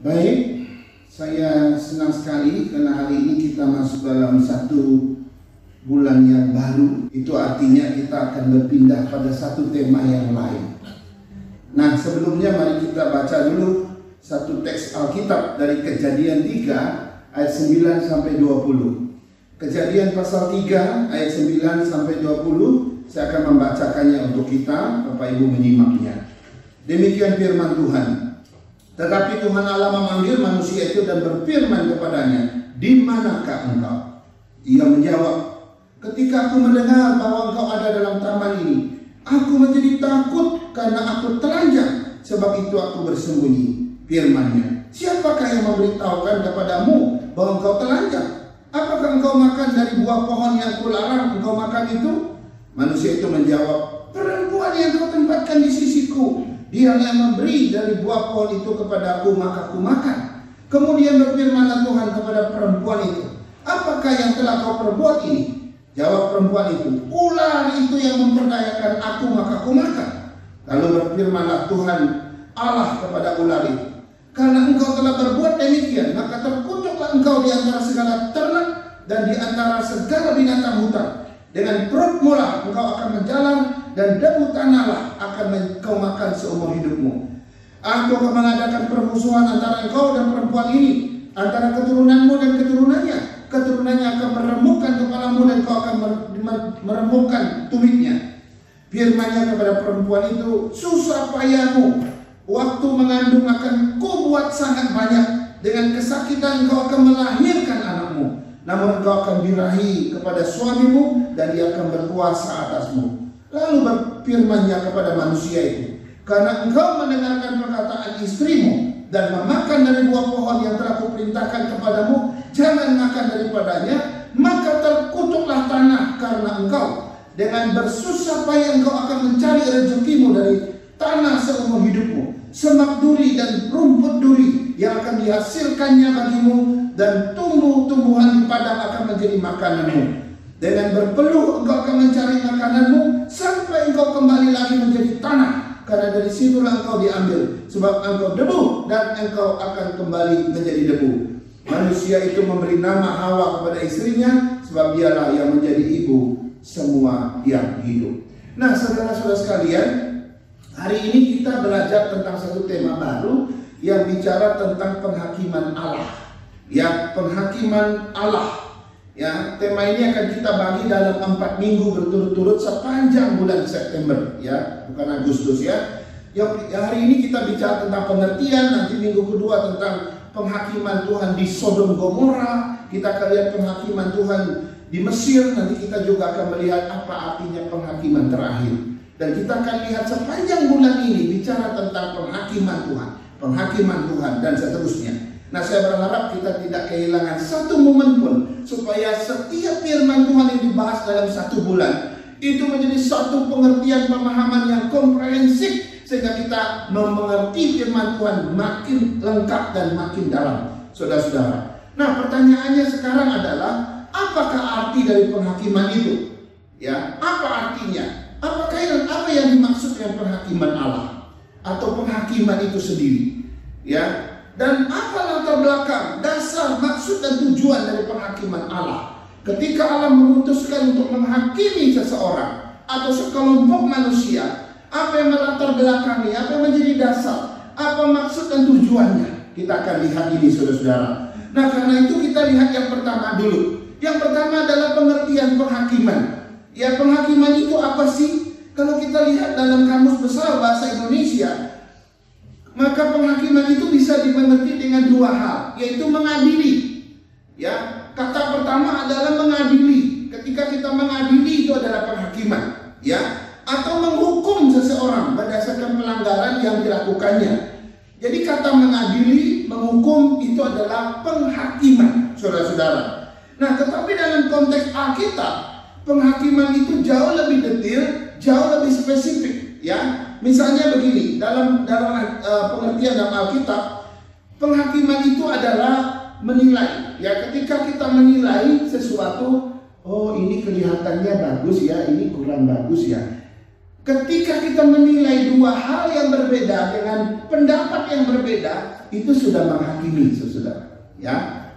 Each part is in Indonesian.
Baik, saya senang sekali karena hari ini kita masuk dalam satu bulan yang baru. Itu artinya kita akan berpindah pada satu tema yang lain. Nah, sebelumnya mari kita baca dulu satu teks Alkitab dari Kejadian 3 ayat 9 sampai 20. Kejadian pasal 3 ayat 9 sampai 20. Saya akan membacakannya untuk kita, Bapak Ibu menyimaknya. Demikian firman Tuhan. Tetapi Tuhan Allah memanggil manusia itu dan berfirman kepadanya, "Di manakah engkau?" Ia menjawab, "Ketika aku mendengar bahwa engkau ada dalam taman ini, aku menjadi takut karena aku telanjang, sebab itu aku bersembunyi." Firman-Nya, "Siapakah yang memberitahukan kepadamu bahwa engkau telanjang? Apakah engkau makan dari buah pohon yang kularang engkau makan itu?" Manusia itu menjawab, "Perempuan yang kau tempatkan di sisiku, dia yang memberi dari buah pohon itu kepada aku, maka aku makan." Kemudian berfirmanlah Tuhan kepada perempuan itu, "Apakah yang telah kau perbuat ini?" Jawab perempuan itu, "Ular itu yang memperdayakan aku, maka aku makan." Lalu berfirmanlah Tuhan Allah kepada ular itu, "Karena engkau telah berbuat demikian, maka terkutuklah engkau di antara segala ternak dan di antara segala binatang hutan. Dengan perutmu lah engkau akan menjalan, dan debu tanahlah akan engkau makan seumur hidupmu. Aku akan mengadakan permusuhan antara engkau dan perempuan ini, antara keturunanmu dan keturunannya. Keturunannya akan meremukkan kepalamu dan kau akan meremukkan tumitnya." Firman-Nya kepada perempuan itu, "Susah payahmu waktu mengandung akan kubuat sangat banyak. Dengan kesakitan engkau akan melahirkan anakmu. Namun engkau akan birahi kepada suamimu dan dia akan berkuasa atasmu." Lalu berfirman-Nya kepada manusia itu, "Karena engkau mendengarkan perkataan istrimu dan memakan dari buah pohon yang telah kuperintahkan kepadamu, jangan makan daripadanya, maka terkutuklah tanah karena engkau. Dengan bersusah payah engkau akan mencari rezekimu dari tanah seumur hidupmu. Semak duri dan rumput duri yang akan dihasilkannya bagimu, dan tumbuh-tumbuhan di padang akan menjadi makananmu. Dengan berpeluh engkau akan mencari makananmu sampai engkau kembali lagi menjadi tanah, karena dari situlah engkau diambil, sebab engkau debu dan engkau akan kembali menjadi debu." Manusia itu memberi nama Hawa kepada istrinya, sebab dialah yang menjadi ibu semua yang hidup. Nah, saudara-saudara sekalian, hari ini kita belajar tentang satu tema baru yang bicara tentang penghakiman Allah. Ya, penghakiman Allah. Ya, tema ini akan kita bagi dalam 4 minggu berturut-turut sepanjang bulan September, ya, bukan Agustus, ya. Yang hari ini kita bicara tentang pengertian, nanti minggu kedua tentang penghakiman Tuhan di Sodom Gomora, kita akan lihat penghakiman Tuhan di Mesir, nanti kita juga akan melihat apa artinya penghakiman terakhir. Dan kita akan lihat sepanjang bulan ini bicara tentang penghakiman Tuhan, dan seterusnya. Nah, saya berharap kita tidak kehilangan satu momen pun, supaya setiap firman Tuhan yang dibahas dalam satu bulan itu menjadi satu pengertian pemahaman yang komprehensif, sehingga kita mengerti firman Tuhan makin lengkap dan makin dalam, saudara-saudara. Nah, pertanyaannya sekarang adalah, apakah arti dari penghakiman itu? Ya, apa artinya? Apa yang dimaksud dengan penghakiman Allah atau penghakiman itu sendiri? Ya, dan apa latar belakang, dasar, maksud dan tujuan dari penghakiman Allah? Ketika Allah memutuskan untuk menghakimi seseorang atau sekelompok manusia, apa yang melatar belakangi, apa yang menjadi dasar, apa maksud dan tujuannya? Kita akan lihat ini, saudara-saudara. Nah, karena itu kita lihat yang pertama dulu. Yang pertama adalah pengertian penghakiman. Ya, penghakiman itu apa sih? Kalau kita lihat dalam Kamus Besar Bahasa Indonesia, maka penghakiman itu bisa dimengerti dengan dua hal, yaitu mengadili. Ya, kata pertama adalah mengadili. Ketika kita mengadili, itu adalah penghakiman. Ya, atau menghukum seseorang berdasarkan pelanggaran yang dilakukannya. Jadi kata mengadili, menghukum itu adalah penghakiman, saudara-saudara. Nah, tetapi dalam konteks Alkitab, penghakiman itu jauh lebih detail, jauh lebih spesifik. Ya, misalnya begini, dalam pengertian dalam Alkitab, penghakiman itu adalah menilai. Ya, ketika kita menilai sesuatu, oh ini kelihatannya bagus ya, ini kurang bagus ya. Ketika kita menilai dua hal yang berbeda dengan pendapat yang berbeda, itu sudah menghakimi, saudara. Ya,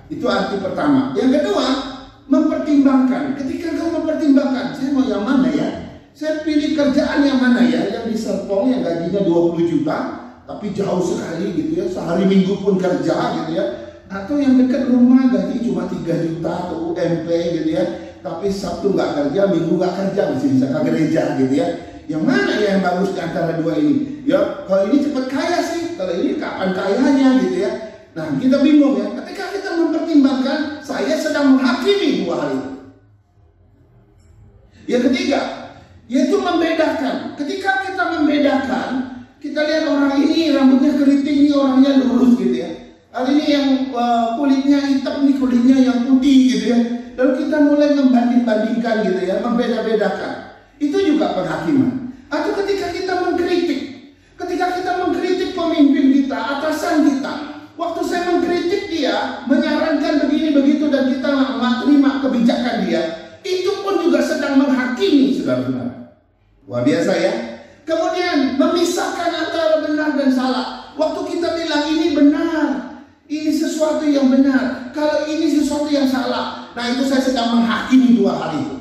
itu arti pertama. Yang kedua, mempertimbangkan. Ketika kau mempertimbangkan, saya mau yang mana ya? Saya pilih kerjaan yang mana ya? Yang di Serpong yang gajinya 20 juta, tapi jauh sekali gitu ya, sehari minggu pun kerja gitu ya. Atau yang dekat rumah gaji cuma 3 juta atau UMP gitu ya, tapi Sabtu nggak kerja, Minggu nggak kerja, masih bisa ke gereja gitu ya. Yang mana ya yang bagus di antara dua ini? Ya, kalau ini cepat kaya sih, kalau ini kapan kayanya gitu ya. Nah, kita bingung ya. Ketika kita mempertimbangkan, saya sedang menghakimi dua hal itu. Yang ketiga, yaitu membedakan. Ketika kita membedakan, kita lihat orang ini rambutnya keriting, ini orangnya lurus gitu ya. Kali ini yang kulitnya hitam, ini kulitnya yang putih gitu ya. Lalu kita mulai membanding-bandingkan gitu ya, membeda-bedakan. Itu juga penghakiman. Atau ketika kita mengkritik, pemimpin kita, atasan kita, waktu saya mengkritik dia, menyarankan begini begitu dan kita nggak terima kebijakan dia, itu pun juga sedang menghakimi, saudara-saudara. Wah, biasa ya. Kemudian memisahkan antara benar dan salah. Waktu kita bilang ini benar, ini sesuatu yang benar, kalau ini sesuatu yang salah, nah itu saya sedang menghakimi dua hal itu.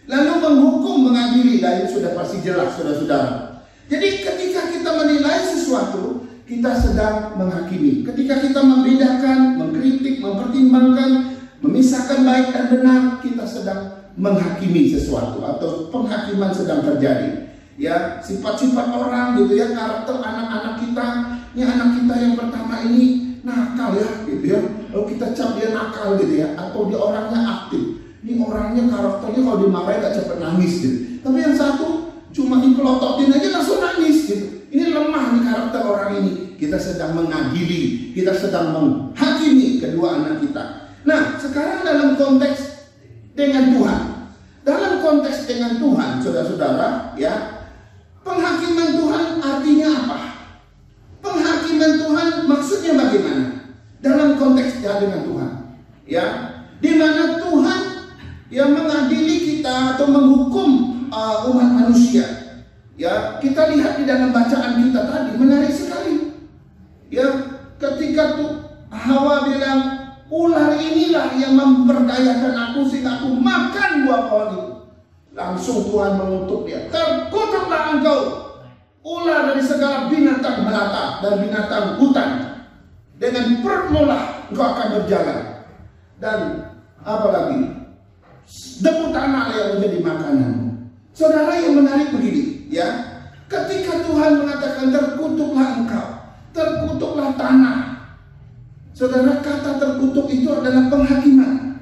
Lalu menghukum, mengadili, dan itu sudah pasti jelas, saudara-saudara. Jadi ketika kita menilai sesuatu, kita sedang menghakimi. Ketika kita membedakan, mengkritik, mempertimbangkan, memisahkan baik dan benar, kita sedang menghakimi sesuatu atau penghakiman sedang terjadi. Ya, sifat-sifat orang gitu ya, karakter anak-anak kita. Ini anak kita yang pertama ini nakal ya, gitu ya. Lalu kita cap dia nakal gitu ya, atau dia orangnya aktif. Ini orangnya karakternya kalau dimarahin gak cepet nangis gitu. Tapi yang satu cuma dipelototin aja langsung nangis gitu. Ini lemah nih karakter orang ini. Kita sedang mengadili, kita sedang menghakimi kedua anak kita. Nah, sekarang dalam konteks dengan Tuhan. Dalam konteks dengan Tuhan, saudara-saudara, ya, penghakiman Tuhan artinya apa? Penghakiman Tuhan maksudnya bagaimana? Dalam konteks dengan Tuhan, ya, di mana Tuhan yang mengadili kita atau menghukum umat manusia. Ya, kita lihat di dalam bacaan kita tadi menarik sekali. Ya, ketika tuh Hawa bilang, ular inilah yang memperdayakan aku sehingga aku makan buah pohon itu. Langsung Tuhan mengutuk dia. Terkutuklah engkau, ular dari segala binatang melata dan binatang hutan. Dengan perutmu lah engkau akan berjalan. Dan apa lagi? Debu tanah yang menjadi makananmu. Saudara, yang menarik begini, ya. Ketika Tuhan mengatakan terkutuklah engkau, terkutuklah tanah. Saudara, kata terkutuk itu adalah penghakiman.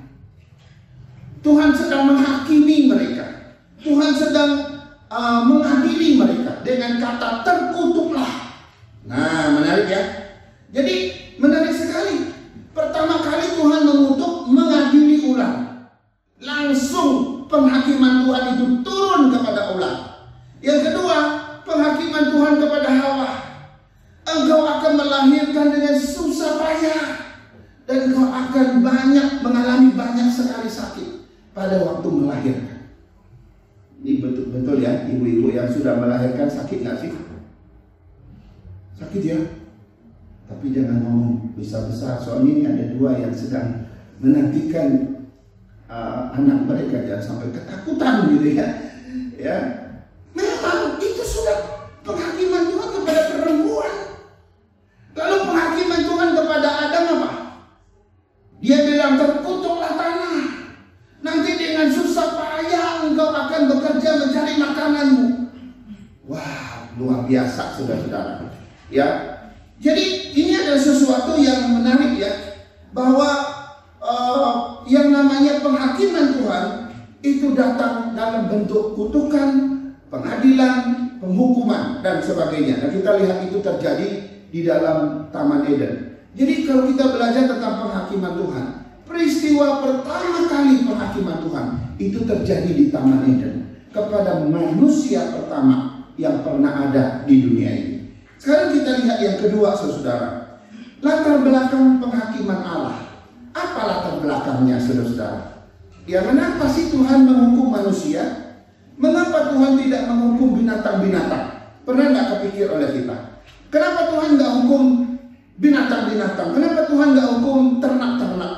Tuhan sedang menghakimi mereka. Tuhan sedang mengadili mereka dengan kata terkutuklah. Nah, menarik ya. Jadi menarik sekali. Pertama kali Tuhan mengutuk, mengadili ular. Langsung penghakiman Tuhan itu turun kepada ular. Yang kedua, penghakiman Tuhan kepada Hawa. Engkau akan melahirkan dengan susah payah, dan engkau akan mengalami banyak sekali sakit pada waktu melahirkan. Ini betul-betul ya, ibu-ibu yang sudah melahirkan sakit nggak sih? Sakit ya. Tapi jangan ngomong besar-besar, soalnya ini ada dua yang sedang menantikan anak mereka, jangan sampai ketakutan gitu ya. Ya, memang itu sudah penghakiman Tuhan kepada perempuan. Lalu penghakiman Tuhan kepada Adam apa? Dia bilang terkutuklah tanah. Nanti dengan susah payah engkau akan bekerja mencari makananmu. Wah, luar biasa, saudara-saudara. Ya, jadi ini adalah sesuatu yang menarik ya, bahwa yang namanya penghakiman Tuhan itu datang dalam bentuk kutukan, pengadilan, penghukuman dan sebagainya. Nah, kita lihat itu terjadi di dalam Taman Eden. Jadi kalau kita belajar tentang penghakiman Tuhan, peristiwa pertama kali penghakiman Tuhan itu terjadi di Taman Eden kepada manusia pertama yang pernah ada di dunia ini. Sekarang kita lihat yang kedua, saudara. Latar belakang penghakiman Allah. Apa latar belakangnya, saudara-saudara? Ya, kenapa sih Tuhan menghukum manusia? Mengapa Tuhan tidak menghukum binatang-binatang? Pernah nggak kepikir oleh kita? Kenapa Tuhan nggak hukum binatang-binatang. Kenapa Tuhan nggak hukum ternak-ternak?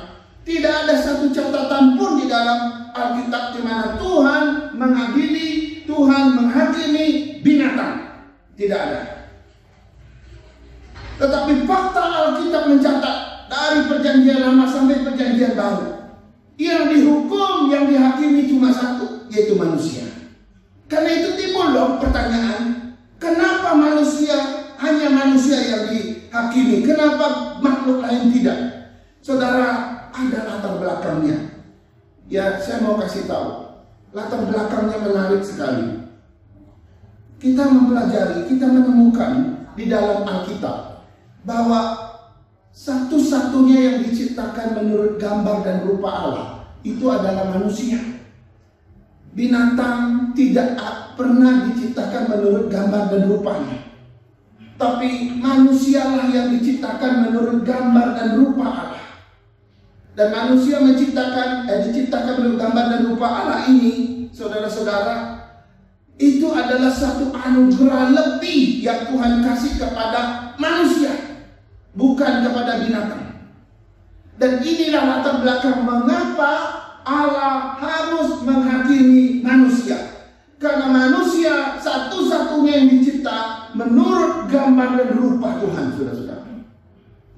Tidak ada satu catatan pun di dalam Alkitab di mana Tuhan mengadili, Tuhan menghakimi binatang. Tidak ada. Tetapi fakta Alkitab mencatat dari perjanjian lama sampai perjanjian baru, yang dihukum, yang dihakimi cuma satu, yaitu manusia. Karena itu timbul dong pertanyaan, kenapa hanya manusia yang dihakimi? Kenapa makhluk lain tidak? Saudara, ada latar belakangnya. Ya, saya mau kasih tahu. Latar belakangnya menarik sekali. Kita mempelajari, kita menemukan di dalam Alkitab bahwa satu-satunya yang diciptakan menurut gambar dan rupa Allah itu adalah manusia. Binatang tidak pernah diciptakan menurut gambar dan rupanya. Tapi manusialah yang diciptakan menurut gambar dan rupa Allah. Dan manusia diciptakan menurut gambar dan rupa Allah ini, saudara-saudara, itu adalah satu anugerah lebih yang Tuhan kasih kepada manusia, bukan kepada binatang. Dan inilah latar belakang mengapa Allah harus menghakimi manusia. Karena manusia satu-satunya yang dicipta menurut gambar dan rupa Tuhan, saudara-saudara.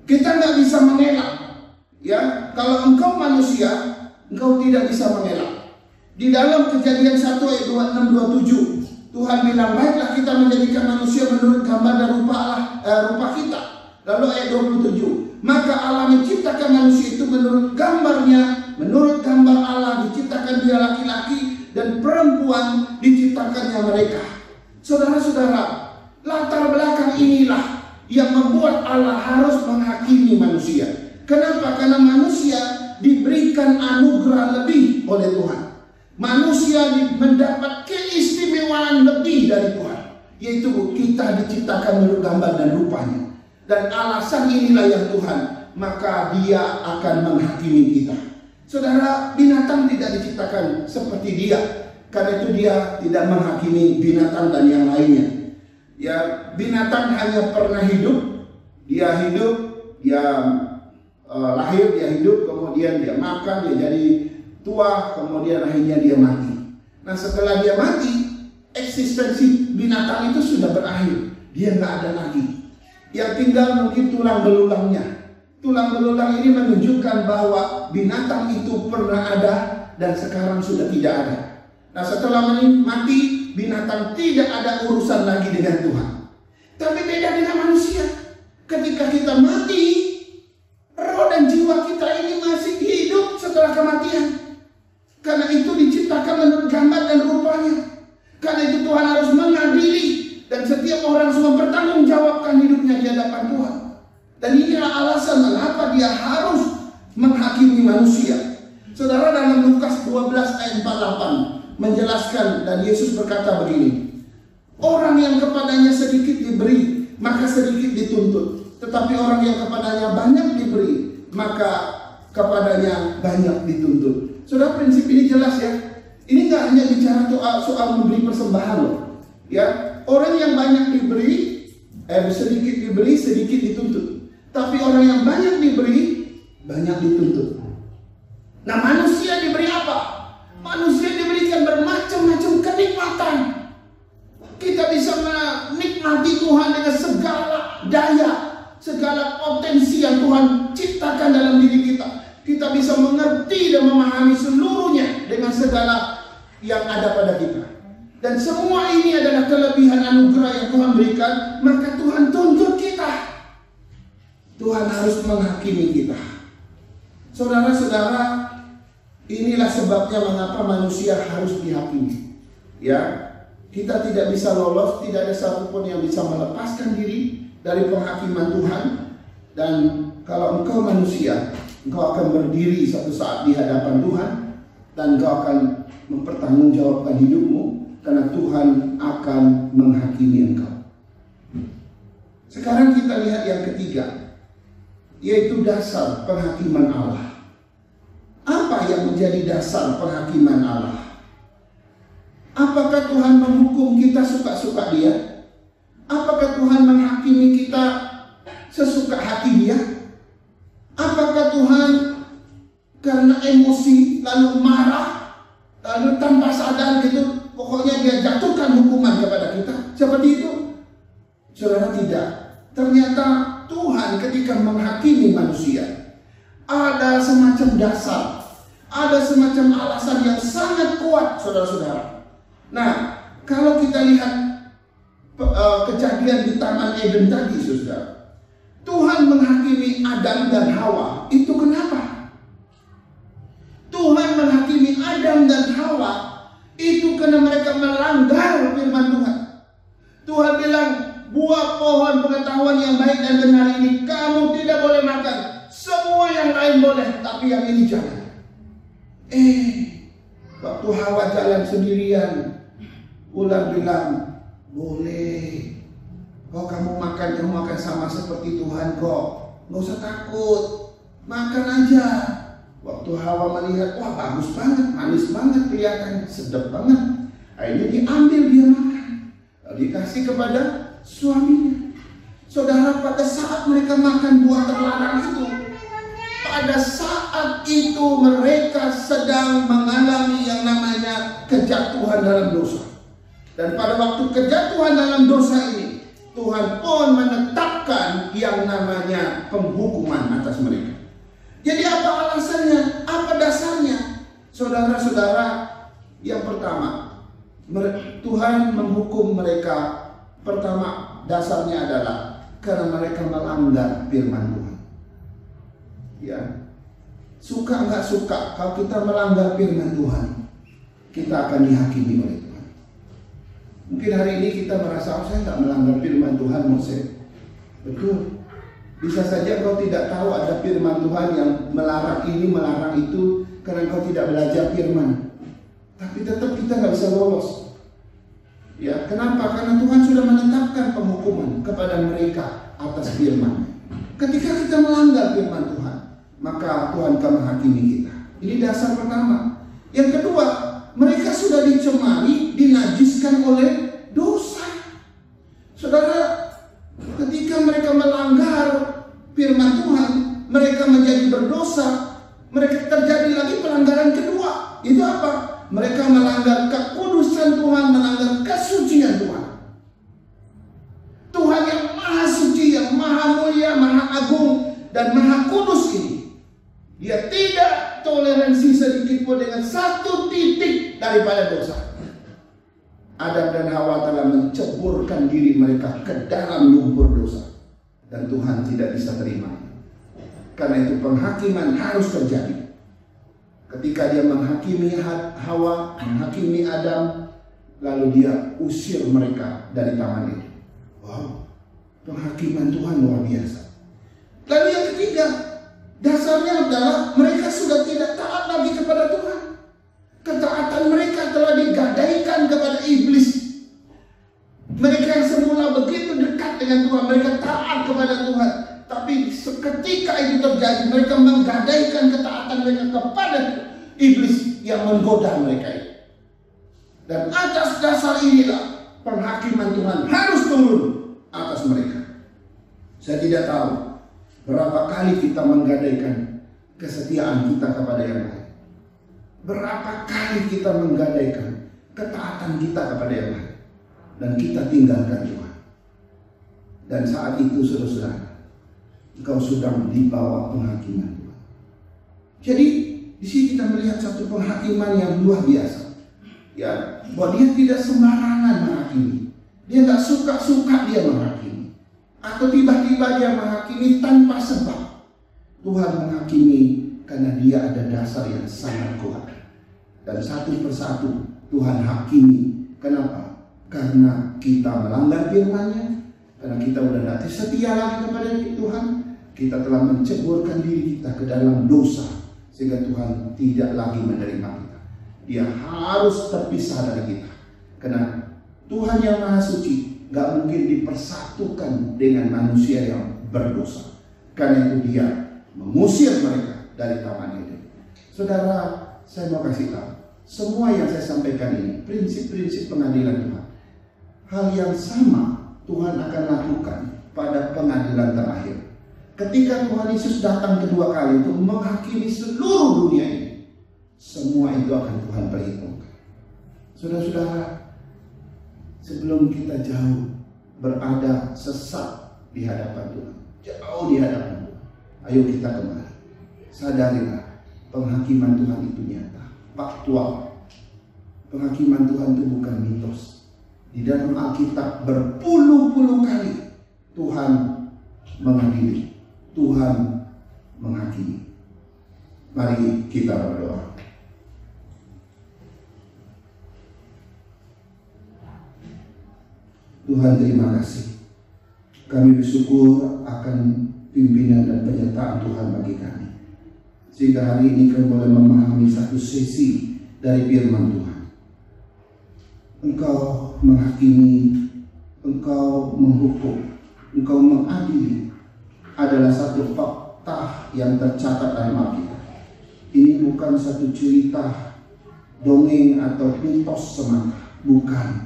Kita nggak bisa mengelak. Ya, kalau engkau manusia, engkau tidak bisa mengelak. Di dalam Kejadian 1 ayat 26-27, Tuhan bilang, baiklah kita menjadikan manusia menurut gambar dan rupa Allah, rupa kita. Lalu ayat 27, maka Allah menciptakan manusia itu menurut gambarnya, menurut gambar Allah diciptakan dia laki-laki, dan perempuan diciptakannya mereka. Saudara-saudara, latar belakang inilah yang membuat Allah harus menghakimi manusia. Kenapa? Karena manusia diberikan anugerah lebih oleh Tuhan. Manusia mendapat keistimewaan lebih dari Tuhan, yaitu kita diciptakan menurut gambar dan rupanya. Dan alasan inilah yang Tuhan, maka dia akan menghakimi kita. Saudara, binatang tidak diciptakan seperti dia. Karena itu dia tidak menghakimi binatang dan yang lainnya. Ya, binatang hanya pernah hidup. Dia hidup, dia lahir, dia hidup, kemudian dia makan, dia jadi tua, kemudian akhirnya dia mati. Nah, setelah dia mati, eksistensi binatang itu sudah berakhir. Dia nggak ada lagi. Yang tinggal mungkin tulang belulangnya. Tulang belulang ini menunjukkan bahwa binatang itu pernah ada dan sekarang sudah tidak ada. Nah, setelah mati, binatang tidak ada urusan lagi dengan Tuhan. Tapi beda dengan manusia. Ketika kita mati, roh dan jiwa kita ini masih hidup setelah kematian. Karena itu diciptakan menurut gambar dan rupanya. Karena itu Tuhan harus mengadili, dan setiap orang semua bertanggung jawabkan hidupnya di hadapan Tuhan. Dan inilah alasan mengapa dia harus menghakimi manusia. Saudara, dalam Lukas 12 ayat 48 menjelaskan, dan Yesus berkata begini, orang yang kepadanya sedikit diberi, maka sedikit dituntut. Tetapi orang yang kepadanya banyak diberi, maka kepadanya banyak dituntut. Saudara, prinsip ini jelas ya. Ini nggak hanya bicara soal memberi persembahan loh. Ya, orang yang banyak diberi, sedikit diberi, sedikit dituntut. Tapi orang yang banyak diberi, banyak dituntut. Nah, manusia diberi apa? Manusia diberikan bermacam-macam kenikmatan. Kita bisa menikmati Tuhan dengan segala daya, segala potensi yang Tuhan ciptakan dalam diri kita. Kita bisa mengerti dan memahami seluruhnya dengan segala yang ada pada kita. Dan semua ini adalah kelebihan anugerah yang Tuhan berikan. Maka Tuhan tuntut kita. Tuhan harus menghakimi kita. Saudara-saudara, inilah sebabnya mengapa manusia harus dihakimi. Ya, kita tidak bisa lolos, tidak ada satupun yang bisa melepaskan diri dari penghakiman Tuhan. Dan kalau engkau manusia, engkau akan berdiri satu saat di hadapan Tuhan, dan engkau akan mempertanggungjawabkan hidupmu, karena Tuhan akan menghakimi engkau. Sekarang kita lihat yang ketiga, yaitu dasar penghakiman Allah. Apa yang menjadi dasar penghakiman Allah? Apakah Tuhan menghukum kita suka-suka Dia? Apakah Tuhan menghakimi kita sesuka hati kepada kita seperti itu? Saudara, tidak. Ternyata Tuhan ketika menghakimi manusia, ada semacam dasar, ada semacam alasan yang sangat kuat, saudara-saudara. Nah, kalau kita lihat kejadian di Taman Eden tadi, saudara, Tuhan menghakimi Adam dan Hawa. Itu kenapa? Tuhan menghakimi Adam dan Hawa itu karena mereka melanggar firman Tuhan. Tuhan bilang, buah pohon pengetahuan yang baik dan benar ini kamu tidak boleh makan. Semua yang lain boleh, tapi yang ini jangan. Waktu Hawa jalan sendirian, Ular bilang, boleh. Kok kamu makan sama seperti Tuhan kok. Nggak usah takut, makan aja. Waktu Hawa melihat, wah bagus banget, manis banget kelihatan, sedap banget. Akhirnya diambil, dia makan. Lalu dikasih kepada suaminya. Saudara, pada saat mereka makan buah terlarang itu, pada saat itu mereka sedang mengalami yang namanya kejatuhan dalam dosa. Dan pada waktu kejatuhan dalam dosa ini, Tuhan pun menetapkan yang namanya penghukuman atas mereka. Jadi apa alasannya? Apa dasarnya? Saudara-saudara, yang pertama, Tuhan menghukum mereka. Pertama, dasarnya adalah karena mereka melanggar firman Tuhan. Ya, suka nggak suka, kalau kita melanggar firman Tuhan, kita akan dihakimi oleh Tuhan. Mungkin hari ini kita merasa, saya nggak melanggar firman Tuhan, Mose. Betul. Bisa saja kau tidak tahu ada firman Tuhan yang melarang ini, melarang itu, karena kau tidak belajar firman. Tapi tetap kita nggak bisa lolos. Ya, kenapa? Karena Tuhan sudah menetapkan penghukuman kepada mereka atas firman. Ketika kita melanggar firman Tuhan, maka Tuhan akan menghakimi kita. Ini dasar pertama. Yang kedua, mereka sudah dicemari, dinajiskan oleh dosa. Saudara, ketika mereka melanggar firman Tuhan, mereka menjadi berdosa. Mereka terjadi lagi pelanggaran kedua. Itu apa? Mereka melanggar kekudusan Tuhan, melanggar kesucian Tuhan. Tuhan yang maha suci, yang maha mulia, maha agung, dan maha kudus ini, Dia tidak toleransi sedikit pun dengan satu titik daripada dosa. Adam dan Hawa telah menceburkan diri mereka ke dalam lumpur dosa. Dan Tuhan tidak bisa terima. Karena itu penghakiman harus terjadi. Ketika Dia menghakimi Hawa, menghakimi Adam, lalu Dia usir mereka dari taman itu. Wow, penghakiman Tuhan luar biasa. Lalu yang ketiga, dasarnya adalah mereka sudah tidak taat lagi kepada Tuhan. Ketaatan mereka telah digadaikan kepada iblis. Mereka yang semula begitu dekat dengan Tuhan, mereka taat kepada Tuhan. Tapi seketika itu terjadi, mereka menggadaikan ketaatan mereka kepada iblis yang menggoda mereka itu. Dan atas dasar inilah penghakiman Tuhan harus turun atas mereka. Saya tidak tahu berapa kali kita menggadaikan kesetiaan kita kepada yang lain. Berapa kali kita menggadaikan ketaatan kita kepada yang lain. Dan kita tinggalkan Tuhan. Dan saat itu saudara-saudara, engkau sedang dibawa penghakiman Tuhan. Jadi di sini kita melihat satu penghakiman yang luar biasa. Ya, bahwa Dia tidak sembarangan menghakimi. Dia nggak suka-suka Dia menghakimi. Atau tiba-tiba Dia menghakimi tanpa sebab. Tuhan menghakimi karena Dia ada dasar yang sangat kuat. Dan satu persatu Tuhan hakimi. Kenapa? Karena kita melanggar firman-Nya. Karena kita sudah tidak setia lagi kepada Tuhan. Kita telah menceburkan diri kita ke dalam dosa. Sehingga Tuhan tidak lagi menerima kita. Dia harus terpisah dari kita. Karena Tuhan yang Maha Suci gak mungkin dipersatukan dengan manusia yang berdosa. Karena itu Dia mengusir mereka dari Taman Eden. Saudara, saya mau kasih tahu, semua yang saya sampaikan ini prinsip-prinsip pengadilan Tuhan. Hal yang sama Tuhan akan lakukan pada pengadilan terakhir. Ketika Tuhan Yesus datang kedua kali untuk menghakimi seluruh dunia ini, semua itu akan Tuhan perhitungkan. Saudara-saudara, sebelum kita jauh berada sesat di hadapan Tuhan, jauh di hadapan Tuhan, ayo kita kembali. Sadarilah penghakiman Tuhan itu nyata, faktual. Penghakiman Tuhan itu bukan mitos. Di dalam Alkitab berpuluh-puluh kali Tuhan mengadili, Tuhan menghakimi. Mari kita berdoa. Tuhan, terima kasih. Kami bersyukur akan pimpinan dan penyertaan Tuhan bagi kami, sehingga hari ini kami boleh memahami satu sisi dari firman Tuhan. Engkau menghakimi, Engkau menghukum, Engkau mengadili adalah satu fakta yang tercatat dalam Alkitab. Ini bukan satu cerita dongeng atau mitos semata, bukan.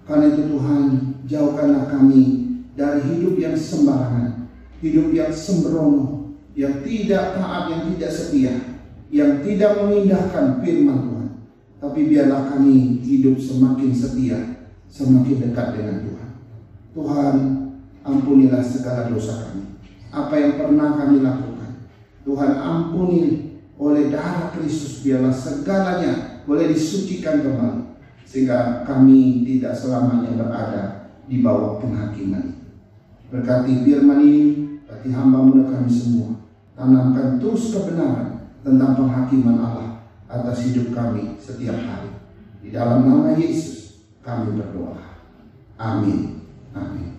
Karena itu Tuhan, jauhkanlah kami dari hidup yang sembarangan, hidup yang sembrono, yang tidak taat, yang tidak setia, yang tidak mengindahkan firman Tuhan. Tapi biarlah kami hidup semakin setia, semakin dekat dengan Tuhan. Tuhan, ampunilah segala dosa kami, apa yang pernah kami lakukan. Tuhan, ampuni oleh darah Kristus, biarlah segalanya boleh disucikan kembali, sehingga kami tidak selamanya berada di bawah penghakiman. Berkati firman ini, berkati hamba-Mu dan kami semua. Tanamkan terus kebenaran tentang penghakiman Allah atas hidup kami setiap hari. Di dalam nama Yesus kami berdoa. Amin. Amin.